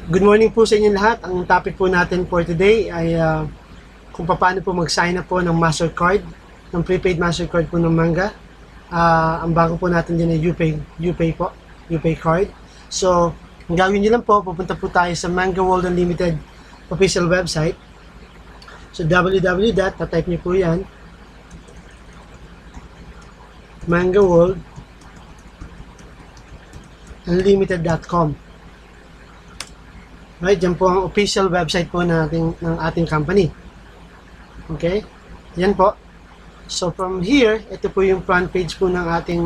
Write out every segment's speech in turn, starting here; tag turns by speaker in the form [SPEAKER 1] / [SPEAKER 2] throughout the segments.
[SPEAKER 1] Good morning po sa inyo lahat. Ang topic po natin for today ay kung paano po mag-sign up po ng Mastercard, ng prepaid Mastercard po ng Manga. Ang bago po natin din ay UPay po, UPay card. So, ang gawin nyo lang po, pupunta po tayo sa Manga World Unlimited official website. So, www.type nyo po yan, mangaworldunlimited.com. Right, dyan po ang official website po ng ating company. Okay? Yan po. So from here, ito po yung front page po ng ating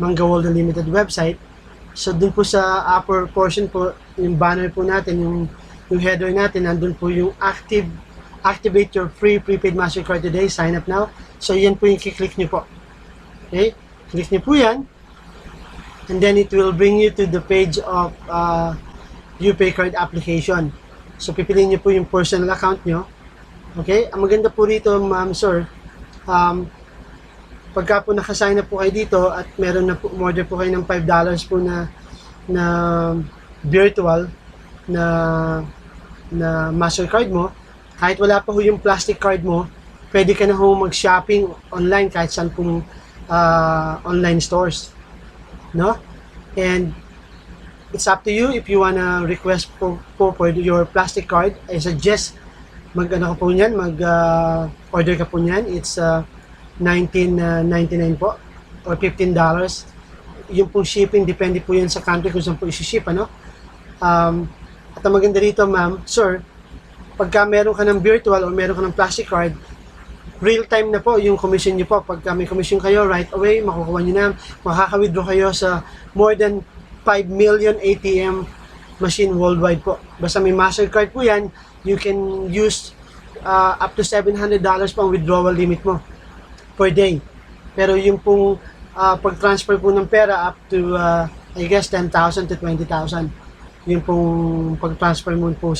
[SPEAKER 1] Manga World Unlimited website. So dun po sa upper portion po, yung banner po natin, yung header natin, nandun po yung activate your free prepaid Mastercard today, sign up now. So yan po yung kiklik nyo po. Okay? Click nyo po yan. And then it will bring you to the page of UPay card application. So, pipiliin nyo po yung personal account nyo. Okay? Ang maganda po rito, ma'am, sir, pagka po nakasign up po kayo dito at meron na po, order po kayo ng $5 po na virtual na Mastercard mo, kahit wala pa ho yung plastic card mo, pwede ka na ho mag-shopping online kahit saan pong online stores. No? And it's up to you if you wanna request for your plastic card. I suggest mag-ano ka po niyan, order ka po niyan. It's $19.99 po or $15. Yung pong shipping, depende po yan sa country kung saan po isi-ship, ano? At ang maganda rito, ma'am, sir, pagka meron ka ng virtual or meron ka ng plastic card, real time na po yung commission niyo po. Pagka may commission kayo, right away, makukuha niyo na, makaka-withdraw kayo sa more than 5 million ATM machine worldwide po. Basta may Mastercard po yan, you can use up to $700 po ang withdrawal limit mo per day. Pero yung pong pag-transfer po ng pera up to I guess 10,000 to 20,000. Yung pong pag-transfer mo po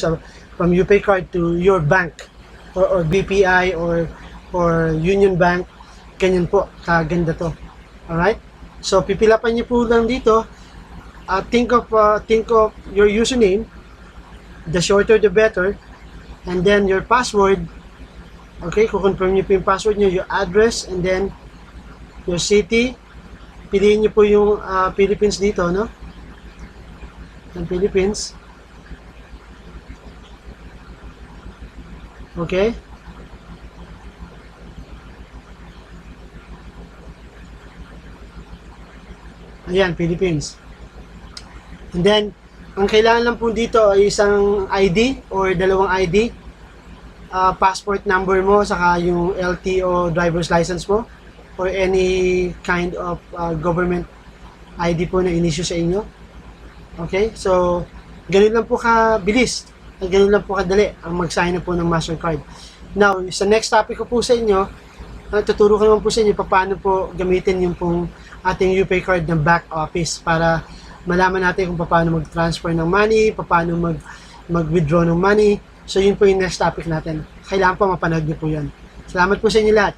[SPEAKER 1] from UPay card to your bank or BPI or Union Bank, ganyan po, kaganda to. Alright? So pipilapan niyo po lang dito. Think of your username, the shorter the better, and then your password. Okay, kukonfirm niyo po yung password niyo, your address, and then your city. Piliin niyo po yung Philippines dito, no? Ang Philippines. Okay. Ayan, Philippines. And then, ang kailangan lang po dito ay isang ID or dalawang ID, passport number mo, saka yung LTO driver's license mo, or any kind of government ID po na inisyu sa inyo. Okay? So, ganun lang po kabilis, ganun lang po kadali ang mag-sign up po ng Mastercard. Now, sa next topic ko po sa inyo, tuturo ko naman po sa inyo paano po gamitin yung pong ating UPay card ng back office para malaman natin kung paano mag-transfer ng money, paano mag-withdraw ng money. So, yun po yung next topic natin. Kailangan po mapanood niyo po yan. Salamat po sa inyo lahat.